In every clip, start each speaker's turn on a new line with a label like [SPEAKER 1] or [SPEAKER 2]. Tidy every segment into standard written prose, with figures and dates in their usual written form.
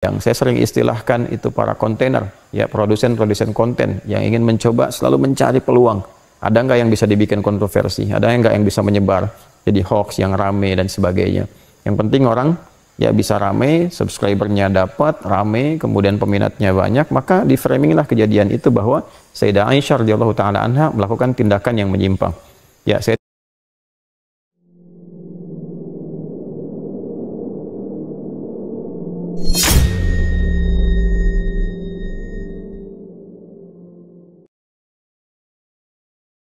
[SPEAKER 1] Yang saya sering istilahkan itu para kontainer, ya, produsen-produsen konten yang ingin mencoba selalu mencari peluang. Ada nggak yang bisa dibikin kontroversi? Ada nggak yang bisa menyebar jadi hoax yang rame dan sebagainya? Yang penting orang ya bisa rame, subscribernya dapat, rame, kemudian peminatnya banyak, maka di framing lah kejadian itu bahwa Sayyidah Aisyah radhiyallahu taala anha melakukan tindakan yang menyimpang. Ya, saya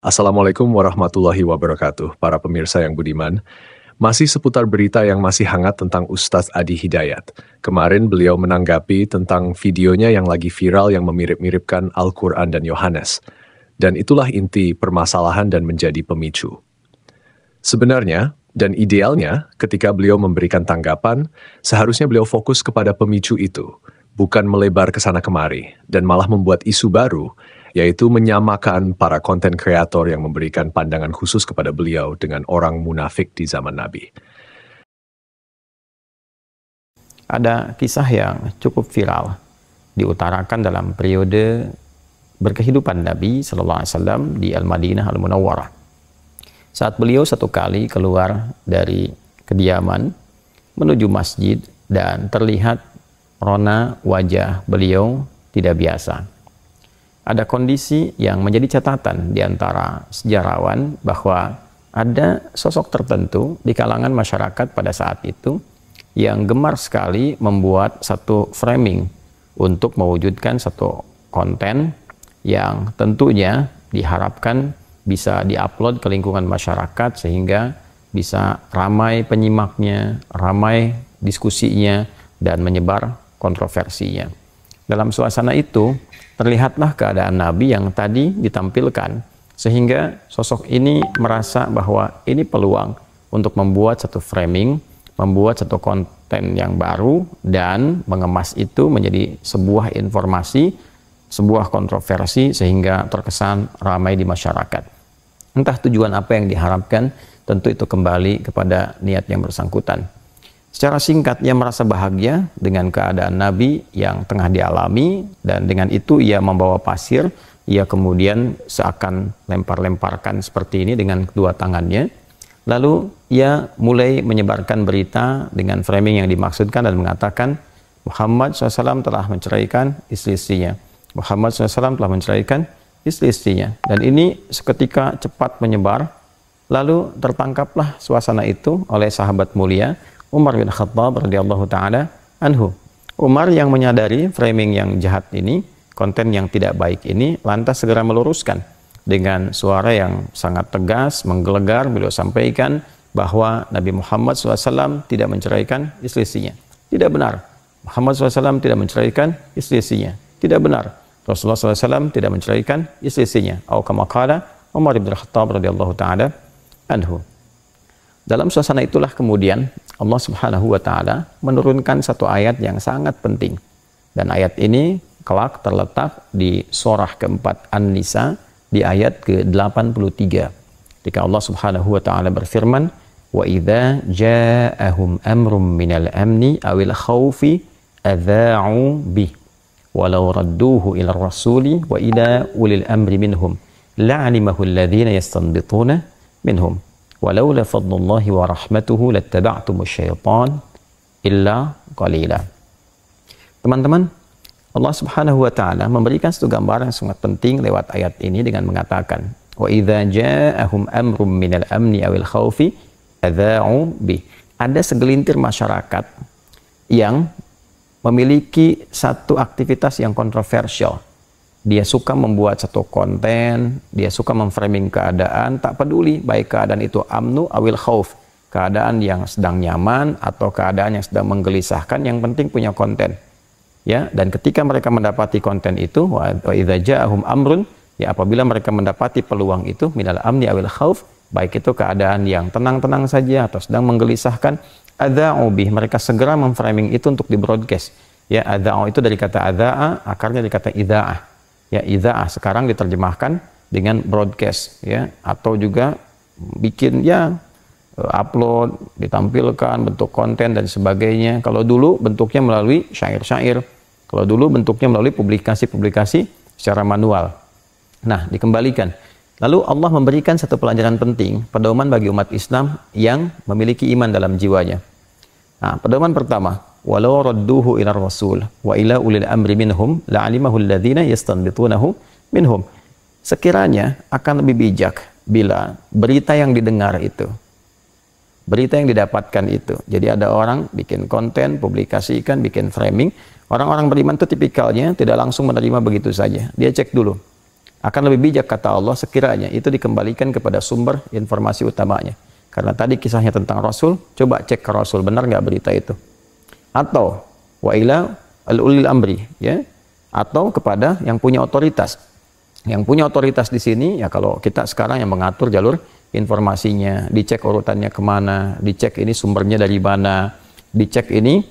[SPEAKER 2] Assalamualaikum warahmatullahi wabarakatuh, para pemirsa yang budiman. Masih seputar berita yang masih hangat tentang Ustadz Adi Hidayat. Kemarin beliau menanggapi tentang videonya yang lagi viral yang memirip-miripkan Al-Quran dan Yohanes. Dan itulah inti permasalahan dan menjadi pemicu. Sebenarnya, dan idealnya, ketika beliau memberikan tanggapan, seharusnya beliau fokus kepada pemicu itu, bukan melebar ke sana kemari, dan malah membuat isu baru, yaitu menyamakan para konten kreator yang memberikan pandangan khusus kepada beliau dengan orang munafik di zaman Nabi.
[SPEAKER 1] ada kisah yang cukup viral diutarakan dalam periode berkehidupan Nabi Sallallahu Alaihi Wasallam di Al-Madinah Al-Munawwarah. Saat beliau satu kali keluar dari kediaman menuju masjid dan terlihat rona wajah beliau tidak biasa. Ada kondisi yang menjadi catatan di antara sejarawan bahwa ada sosok tertentu di kalangan masyarakat pada saat itu yang gemar sekali membuat satu framing untuk mewujudkan satu konten yang tentunya diharapkan bisa diupload ke lingkungan masyarakat sehingga bisa ramai penyimaknya, ramai diskusinya, dan menyebar kontroversinya. Dalam suasana itu, terlihatlah keadaan Nabi yang tadi ditampilkan, sehingga sosok ini merasa bahwa ini peluang untuk membuat satu framing, membuat satu konten yang baru, dan mengemas itu menjadi sebuah informasi, sebuah kontroversi, sehingga terkesan ramai di masyarakat. Entah tujuan apa yang diharapkan, tentu itu kembali kepada niat yang bersangkutan. Secara singkat, ia merasa bahagia dengan keadaan Nabi yang tengah dialami, dan dengan itu ia membawa pasir, ia kemudian seakan lempar-lemparkan seperti ini dengan kedua tangannya. Lalu ia mulai menyebarkan berita dengan framing yang dimaksudkan dan mengatakan Muhammad SAW telah menceraikan istri-istrinya. Muhammad SAW telah menceraikan istri-istrinya. Dan ini seketika cepat menyebar. Lalu tertangkaplah suasana itu oleh sahabat mulia Umar bin Khattab radhiyallahu taala anhu. Umar yang menyadari framing yang jahat ini, konten yang tidak baik ini, lantas segera meluruskan dengan suara yang sangat tegas, menggelegar. Beliau sampaikan bahwa Nabi Muhammad SAW tidak menceraikan istri-istrinya. Tidak benar. Muhammad SAW tidak menceraikan istri-istrinya. Tidak benar. Rasulullah SAW tidak menceraikan istri-istrinya. Atau kama qala Umar bin Khattab radhiyallahu taala anhu. Dalam suasana itulah kemudian Allah Subhanahu wa taala menurunkan satu ayat yang sangat penting. Dan ayat ini kelak terletak di surah keempat An-Nisa di ayat ke-83. Ketika Allah Subhanahu wa taala berfirman, "Wa idza ja'ahum amrun minal amni awil khaufi adha'u bih walau radduhu ila rasuli wa ila ulil amri minhum la'alimahu alladhina yastanbituna minhum." Walaula fadlullahi wa rahmatuhu lattaba'tumus syaitan illa qalila. Teman-teman, Allah Subhanahu wa taala memberikan satu gambaran yang sangat penting lewat ayat ini dengan mengatakan, "Wa idza ja'ahum amrun minal amni awil khaufi adha'u bih." Ada segelintir masyarakat yang memiliki satu aktivitas yang kontroversial. Dia suka membuat satu konten, dia suka memframing keadaan, tak peduli baik keadaan itu amnu awil khauf, keadaan yang sedang nyaman atau keadaan yang sedang menggelisahkan, yang penting punya konten. Ya, dan ketika mereka mendapati konten itu, wa idza ja'ahum amrun, ya apabila mereka mendapati peluang itu minal amni awil khauf, baik itu keadaan yang tenang-tenang saja atau sedang menggelisahkan, adza'u bih, mereka segera memframing itu untuk di broadcast. Ya, adza'u itu dari kata adza'a, akarnya dari kata idza'ah. Ya, idza'ah sekarang diterjemahkan dengan broadcast, ya, atau juga bikin ya upload, ditampilkan bentuk konten dan sebagainya. Kalau dulu bentuknya melalui syair-syair, kalau dulu bentuknya melalui publikasi-publikasi secara manual. Nah, dikembalikan. Lalu Allah memberikan satu pelajaran penting, pedoman bagi umat Islam yang memiliki iman dalam jiwanya. Nah, pedoman pertama, walau radduhu ila rasul wa ila ulil amri minhum la'alimahu alladhina yastanbitunahu minhum. Sekiranya akan lebih bijak bila berita yang didengar itu, berita yang didapatkan itu. Jadi ada orang bikin konten, publikasikan, bikin framing. Orang-orang beriman itu tipikalnya tidak langsung menerima begitu saja. Dia cek dulu. Akan lebih bijak, kata Allah, sekiranya itu dikembalikan kepada sumber informasi utamanya. Karena tadi kisahnya tentang Rasul, coba cek ke Rasul, benar nggak berita itu? Atau wa ila al-ulil amri, ya, atau kepada yang punya otoritas. Yang punya otoritas di sini, ya kalau kita sekarang yang mengatur jalur informasinya, dicek urutannya kemana, dicek ini sumbernya dari mana, dicek ini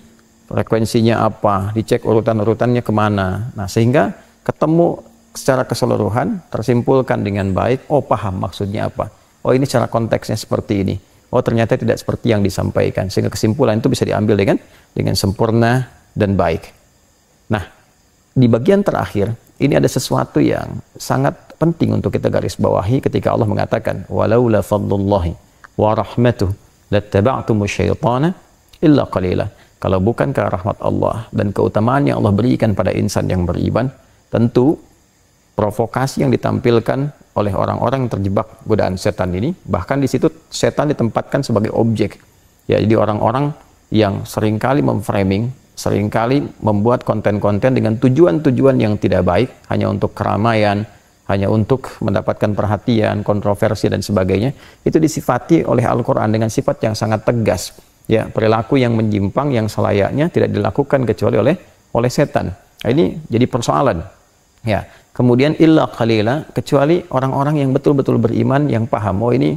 [SPEAKER 1] frekuensinya apa, dicek urutan-urutannya kemana. Nah, sehingga ketemu secara keseluruhan, tersimpulkan dengan baik, oh paham maksudnya apa. Oh ini secara konteksnya seperti ini. Oh ternyata tidak seperti yang disampaikan. Sehingga kesimpulan itu bisa diambil dengan sempurna dan baik. Nah, di bagian terakhir, ini ada sesuatu yang sangat penting untuk kita garis bawahi ketika Allah mengatakan, walaula fadlullahi wa rahmatuh lattaba'tumu syaitana illa qalila. Kalau bukan karena rahmat Allah dan keutamaan yang Allah berikan pada insan yang beriman, tentu provokasi yang ditampilkan oleh orang-orang yang terjebak godaan setan ini, bahkan di situ setan ditempatkan sebagai objek. Ya, jadi orang-orang yang seringkali memframing, seringkali membuat konten-konten dengan tujuan-tujuan yang tidak baik, hanya untuk keramaian, hanya untuk mendapatkan perhatian, kontroversi dan sebagainya, itu disifati oleh Al-Quran dengan sifat yang sangat tegas. Ya, perilaku yang menyimpang yang selayaknya tidak dilakukan kecuali oleh setan. Nah, ini jadi persoalan. Ya, kemudian illa qalila, kecuali orang-orang yang betul-betul beriman yang paham, oh ini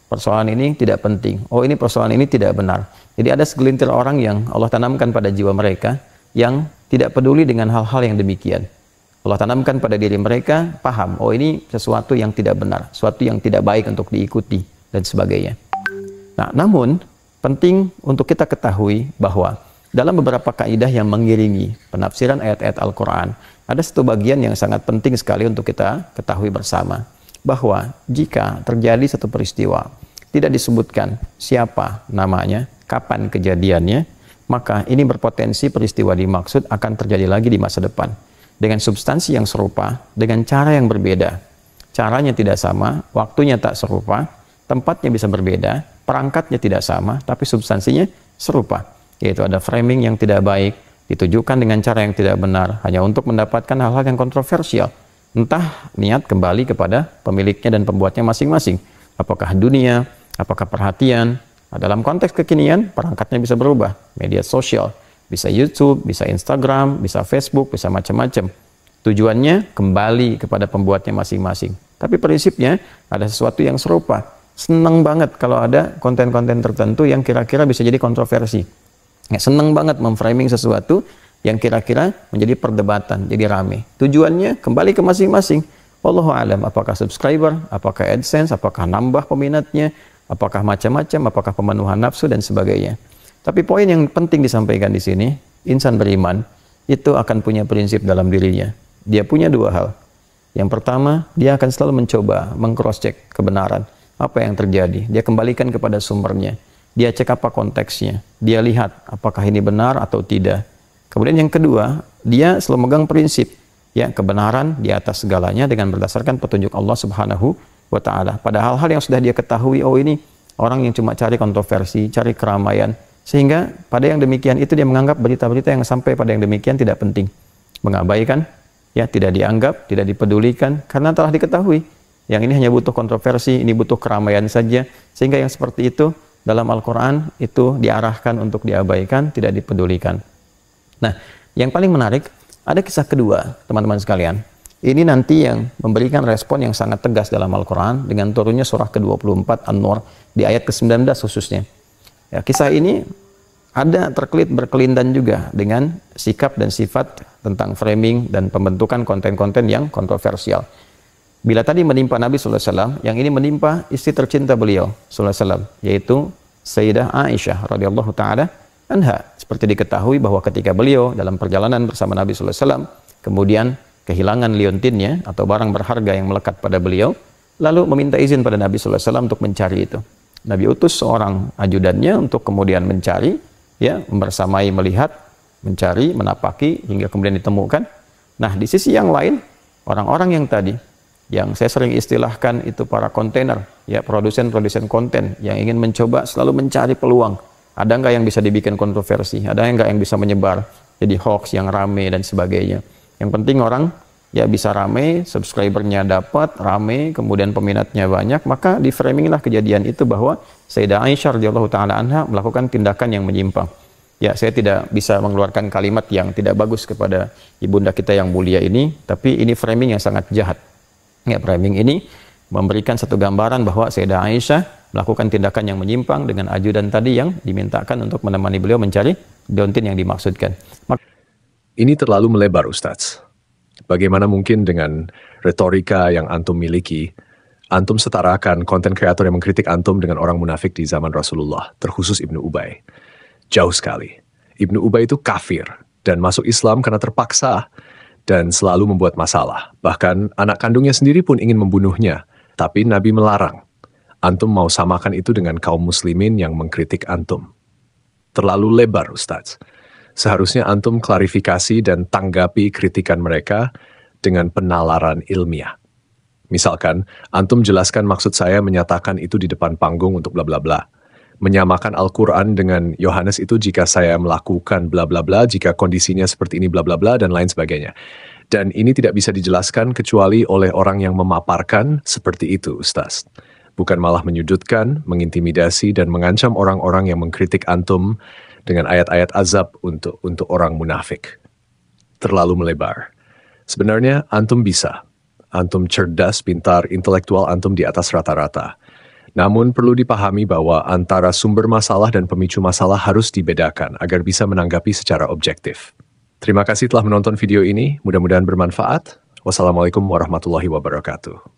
[SPEAKER 1] persoalan ini tidak penting, oh ini persoalan ini tidak benar. Jadi ada segelintir orang yang Allah tanamkan pada jiwa mereka yang tidak peduli dengan hal-hal yang demikian. Allah tanamkan pada diri mereka, paham, oh ini sesuatu yang tidak benar, sesuatu yang tidak baik untuk diikuti dan sebagainya. Nah, namun penting untuk kita ketahui bahwa dalam beberapa kaidah yang mengiringi penafsiran ayat-ayat Al-Quran, ada satu bagian yang sangat penting sekali untuk kita ketahui bersama, bahwa jika terjadi satu peristiwa, tidak disebutkan siapa namanya, kapan kejadiannya, maka ini berpotensi peristiwa dimaksud akan terjadi lagi di masa depan, dengan substansi yang serupa, dengan cara yang berbeda. Caranya tidak sama, waktunya tak serupa, tempatnya bisa berbeda, perangkatnya tidak sama, tapi substansinya serupa, yaitu ada framing yang tidak baik, ditujukan dengan cara yang tidak benar, hanya untuk mendapatkan hal-hal yang kontroversial. Entah niat kembali kepada pemiliknya dan pembuatnya masing-masing. Apakah dunia, apakah perhatian. Nah, dalam konteks kekinian, perangkatnya bisa berubah. Media sosial, bisa YouTube, bisa Instagram, bisa Facebook, bisa macam-macam. Tujuannya kembali kepada pembuatnya masing-masing. Tapi prinsipnya ada sesuatu yang serupa. Senang banget kalau ada konten-konten tertentu yang kira-kira bisa jadi kontroversi. Ya, senang banget memframing sesuatu yang kira-kira menjadi perdebatan, jadi rame. Tujuannya kembali ke masing-masing. Wallahu alam, apakah subscriber, apakah AdSense, apakah nambah peminatnya, apakah macam-macam, apakah pemenuhan nafsu dan sebagainya. Tapi poin yang penting disampaikan di sini, insan beriman itu akan punya prinsip dalam dirinya. Dia punya dua hal. Yang pertama, dia akan selalu mencoba meng-cross-check kebenaran. Apa yang terjadi? Dia kembalikan kepada sumbernya. Dia cek apa konteksnya, dia lihat apakah ini benar atau tidak. Kemudian yang kedua, dia selalu megang prinsip, ya, kebenaran di atas segalanya dengan berdasarkan petunjuk Allah Subhanahu wa Ta'ala. Pada hal-hal yang sudah dia ketahui, oh ini orang yang cuma cari kontroversi, cari keramaian, sehingga pada yang demikian itu dia menganggap berita-berita yang sampai pada yang demikian tidak penting, mengabaikan, ya, tidak dianggap, tidak dipedulikan, karena telah diketahui yang ini hanya butuh kontroversi, ini butuh keramaian saja, sehingga yang seperti itu dalam Al-Quran itu diarahkan untuk diabaikan, tidak dipedulikan. Nah, yang paling menarik, ada kisah kedua, teman-teman sekalian. Ini nanti yang memberikan respon yang sangat tegas dalam Al-Quran, dengan turunnya surah ke-24 An-Nur, di ayat ke-19 khususnya. Ya, kisah ini ada terkelit berkelindan juga dengan sikap dan sifat tentang framing dan pembentukan konten-konten yang kontroversial. Bila tadi menimpa Nabi SAW, yang ini menimpa istri tercinta beliau SAW, yaitu Sayyidah Aisyah radhiyallahu taala anha. Seperti diketahui bahwa ketika beliau dalam perjalanan bersama Nabi SAW, kemudian kehilangan liontinnya atau barang berharga yang melekat pada beliau, lalu meminta izin pada Nabi SAW untuk mencari itu. Nabi utus seorang ajudannya untuk kemudian mencari, ya, membersamai, melihat, mencari, menapaki hingga kemudian ditemukan. Nah, di sisi yang lain, orang-orang yang tadi, yang saya sering istilahkan itu para kontainer, ya, produsen-produsen konten yang ingin mencoba selalu mencari peluang. Ada nggak yang bisa dibikin kontroversi? Ada nggak yang bisa menyebar jadi hoax yang rame dan sebagainya? Yang penting orang ya bisa rame, subscribernya dapat rame, kemudian peminatnya banyak, maka di framing lah kejadian itu bahwa Sayyidah Aisyah radhiyallahu taala anha melakukan tindakan yang menyimpang. Ya, saya tidak bisa mengeluarkan kalimat yang tidak bagus kepada ibunda kita yang mulia ini, tapi ini framing yang sangat jahat. Ya, framing ini memberikan satu gambaran bahwa Sayyidah Aisyah melakukan tindakan yang menyimpang dengan ajudan tadi yang dimintakan untuk menemani beliau mencari liontin yang dimaksudkan.
[SPEAKER 2] Ini terlalu melebar, Ustaz. Bagaimana mungkin dengan retorika yang antum miliki, antum setarakan konten kreator yang mengkritik antum dengan orang munafik di zaman Rasulullah, terkhusus Ibnu Ubay? Jauh sekali. Ibnu Ubay itu kafir dan masuk Islam karena terpaksa dan selalu membuat masalah. Bahkan anak kandungnya sendiri pun ingin membunuhnya, tapi Nabi melarang. Antum mau samakan itu dengan kaum muslimin yang mengkritik antum. Terlalu lebar, Ustaz. Seharusnya antum klarifikasi dan tanggapi kritikan mereka dengan penalaran ilmiah. Misalkan, antum jelaskan maksud saya menyatakan itu di depan panggung untuk bla bla bla. Menyamakan Al-Quran dengan Yohanes itu jika saya melakukan bla bla bla, jika kondisinya seperti ini bla bla bla, dan lain sebagainya. Dan ini tidak bisa dijelaskan kecuali oleh orang yang memaparkan seperti itu, Ustaz. Bukan malah menyudutkan, mengintimidasi, dan mengancam orang-orang yang mengkritik antum dengan ayat-ayat azab untuk orang munafik. Terlalu melebar. Sebenarnya antum bisa. Antum cerdas, pintar, intelektual antum di atas rata-rata. Namun perlu dipahami bahwa antara sumber masalah dan pemicu masalah harus dibedakan agar bisa menanggapi secara objektif. Terima kasih telah menonton video ini, mudah-mudahan bermanfaat. Wassalamualaikum warahmatullahi wabarakatuh.